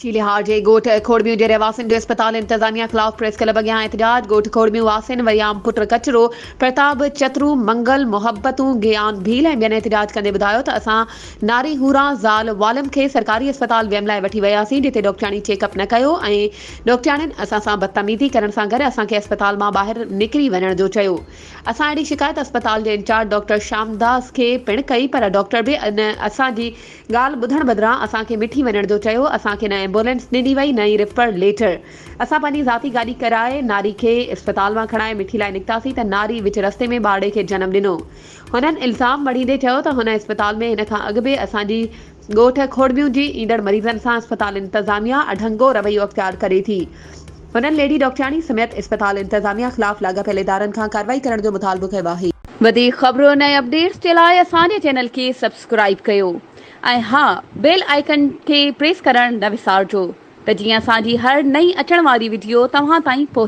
चीलिहार जे गोठ खोड़मियूं जे रहवासियुनि जो अस्पताल इंतजामिया ख़िलाफ़ प्रेस क्लब अॻियां एहतजाज। गोठ खोड़मियूं वासियुनि वरियाम पुट कचरो प्रताप चतरू मंगल मोहब्बतूं ज्ञान भील ऐं ॿियनि एहतजाज कंदे ॿुधायो त असां नारी हूरा ज़ाल वालिम खे सरकारी अस्पताल वियम लाइ वठी वियासीं, जिते डॉक्टराणी चेकअप न कयो ऐं डॉक्टराणियुनि असां सां बदतमीज़ी करण सां गॾु असांखे अस्पताल मां ॿाहिरि निकिरी वञण जो चयो। असां अहिड़ी शिकायत अस्पताल जे इंचार्ज डॉक्टर श्यामदास खे पिणु कई, पर डॉक्टर बि असांजी ॻाल्हि ॿुधण बदिरां असांखे मिठी वञण जो चयो। असांखे न एम्बुलेंस ॾिनी वई न ई रिफर लेटर। असां पंहिंजी ज़ाती गाॾी कराए नारी खे अस्पताल मां खणाए मिठी लाइ निकितासीं त नारी विच रस्ते में ॿारड़े खे जनम ॾिनो। हुननि इल्ज़ाम मढ़ींदे चयो त हुन अस्पताल में हिन खां अॻु बि असांजी ॻोठ खोड़मियूं जी ईंदड़ मरीज़नि सां अस्पताल इंतज़ामिया अढंगो रवैयो अख्तियार करे थी। हुननि लेडी डॉक्टराणी समेत अस्पताल इंतज़ामिया ख़िलाफ़ लाॻापियल इदारनि खां कार्रवाई करण जो मुतालबो कयो आहे। वधीक ख़बरुनि ऐं अपडेट्स जे लाइ असांजे चैनल खे सब्सक्राइब कयो ऐं हा, बेल आइकन खे प्रेस करण न विसारिजो त जीअं असांजी हर नई अचण वारी वीडियो तव्हां ताईं पहुचे।